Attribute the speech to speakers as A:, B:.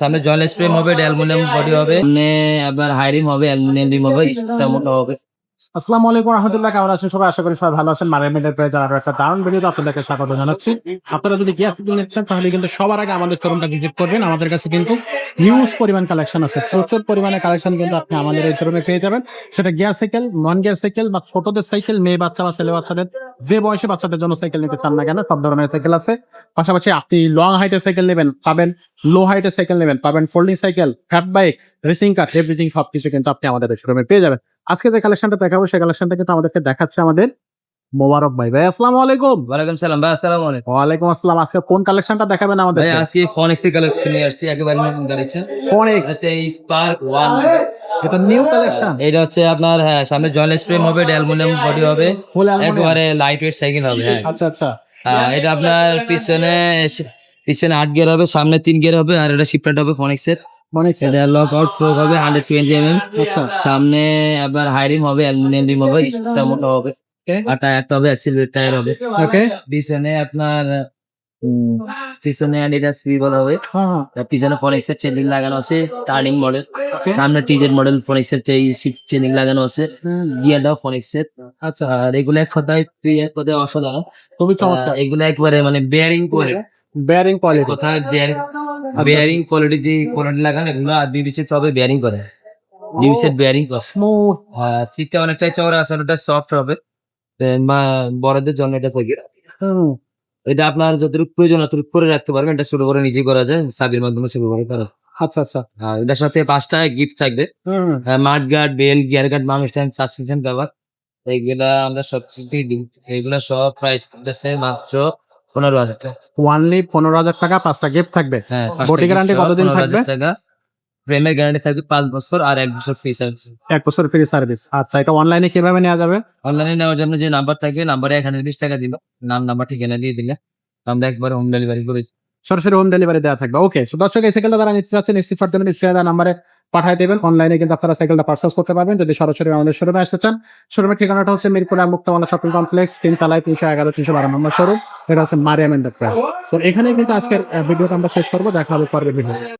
A: সামনে jointless frame হবে, aluminium body হবে, সামনে আবার হাই রিম হবে, অ্যালুমিনিয়াম রিম হবে, তেমন হবে।
B: আসসালামু আলাইকুম রহমতুল্লাহ, কেমন আছেন সবাই? আশা করি সবাই ভালো আছেন। মার্কেট প্রাইস আরো একটা দারুণ ভিডিওতে আপনাদেরকে স্বাগত জানাচ্ছি। আপনারা যদি গিয়ার সাইকেল নিচ্ছেন তাহলে কিন্তু সবার আগে আমাদের শোরুমটা ভিজিট করবেন। আমাদের কাছে কিন্তু হিউজ পরিমাণ কালেকশন আছে, প্রচুর পরিমাণে কালেকশন কিন্তু আপনি আমাদের এই শোরুমে পেয়ে যাবেন। সেটা gear cycle, non gear cycle বা ছোটদের সাইকেল, মেয়ে বাচ্চা বা ছেলে বাচ্চাদের, যে বয়সী বাচ্চাদের জন্য সাইকেল নিতে চান না কেন, সব ধরনের সাইকেল আছে। পাশাপাশি আপনি লং হাইটের সাইকেল নেবেন পাবেন, লো হাইটের সাইকেল নেবেন পাবেন, folding cycle, fat bike, racing car, everything সবকিছু কিন্তু আপনি আমাদের এই শোরুমে পেয়ে যাবেন। আজকে যে কালেকশনটা দেখাবো সেই কালেকশনটা কিন্তু আমাদেরকে দেখাচ্ছে আমাদের মোবারক ভাই। ভাই আসসালামু আলাইকুম।
A: ওয়ালাইকুম সালাম ভাই, আসসালামু আলাইকুম।
B: ওয়ালাইকুম আসসালাম। আজকে কোন কালেকশনটা দেখাবেন আমাদের?
A: ভাই আজকে ফোনিক্স এর কালেকশন নিয়ে আসছি, একেবারে নতুন কালেকশন।
B: ফোনিক্স,
A: আচ্ছা, এই স্পার্ক 1
B: এটা নিউ কালেকশন।
A: এটা হচ্ছে আপনার, হ্যাঁ, সামনে জয়েন্টলেস ফ্রেম হবে, অ্যালুমিনিয়াম বডি হবে,
B: ফুল অ্যালুমিনিয়াম।
A: একেবারে লাইট ওয়েট সাইকেল হবে। হ্যাঁ,
B: আচ্ছা আচ্ছা।
A: এটা আপনার পিছনে 8 গিয়ার হবে, সামনে 3 গিয়ার হবে, আর এটা শিফটার হবে ফোনিক্স এর।
B: ফোনিক্স,
A: এটা লক আউট ফ্লোর হবে 120 mm।
B: আচ্ছা।
A: সামনে আপনার হাই রিম হবে, অ্যালুমিনিয়াম রিম হবে, তেমন হবে।
B: ওকে
A: আর টায়ারটা হবে অ্যাক্সিলারেট টায়ার হবে।
B: ওকে।
A: পিছনে আপনার পিছনে অ্যাডিডাস ভিভল হবে।
B: হ্যাঁ হ্যাঁ।
A: তার পিছনে ফোনিক্স এর চেনিং লাগানো আছে, টার্নিং মডেল।
B: ওকে।
A: সামনে টিজেড মডেল ফোনিক্স এর শিফট চেনিং লাগানো আছে, গিয়ারটাও ফোনিক্স এর।
B: আচ্ছা,
A: আর এগুলো এক কথায় অসাধারণ।
B: খুবই চমৎকার।
A: এগুলো একবারে মানে বেয়ারিং করে,
B: বেয়ারিং কোয়ালিটি।
A: কোথায় বেয়ারিং কোয়ালিটি, যে কোয়ালিটি লাগানো এগুলো আর বিবিসি তবে বেয়ারিং করে, বিবিসি বেয়ারিং করে।
B: স্মুথ।
A: সিটটা অনেকটাই চওড়া আছে, ওটা সফট হবে। বড়দের জন্য এটা থেকে এটা আপনার যতটুকু প্রয়োজন অতটুকু করে রাখতে পারবেন। এটা ছোট করে নিজে করা যায়, চাবির মাধ্যমে ছোট করে করা।
B: আচ্ছা আচ্ছা।
A: এটার সাথে 5টা গিফট থাকবে, মাড গার্ড, বেল, গিয়ার গার্ড, মাম স্ট্যান্ড, সাসপেনশন কভার। এইগুলা আমরা সব দিই। এইগুলা সব প্রাইস করতেছে মাত্র 15,000 টাকা।
B: ওয়ানলি 15,000 টাকা, 5টা গিফট থাকবে।
A: হ্যাঁ,
B: বডি গ্যারান্টি কতদিন থাকবে?
A: টাকা। ফ্রেমের গ্যারান্টি থাকবে 5 বছর আর 1 বছর ফ্রি সার্ভিস।
B: 1 বছর ফ্রি সার্ভিস। আচ্ছা, এটা অনলাইনে কিভাবে নেওয়া যাবে?
A: অনলাইনে নেওয়ার জন্য যে নাম্বার থাকবে, নাম্বারে 1020 টাকা দিল, নাম নাম্বার ঠিকানা দিয়ে দিলে আমরা একবার হোম ডেলিভারি করে দিই।
B: সরাসরি হোম ডেলিভারি দেওয়া থাকবে। ওকে, সো দর্শক এই সাইকেলটা যারা নিতে চাচ্ছেন স্ক্রিনশট দেবেন, স্ক্রিনে দেওয়া নাম্বারে পাঠিয়ে দেবেন। অনলাইনে কিন্তু আপনারা সাইকেলটা পারচেজ করতে পারবেন। যদি সরাসরি আমাদের শোরুমে আসতে চান, শোরুমের ঠিকানাটা হচ্ছে মিরপুর মুক্তামালা শপিং কমপ্লেক্স, 3 তলায় 311 312 নম্বর শোরুম। এটা হচ্ছে মারিয়াম এন্টারপ্রাইজ। তো এখানেই কিন্তু আজকের ভিডিওটা আমরা শেষ করবো। দেখা হবে পরের ভিডিও।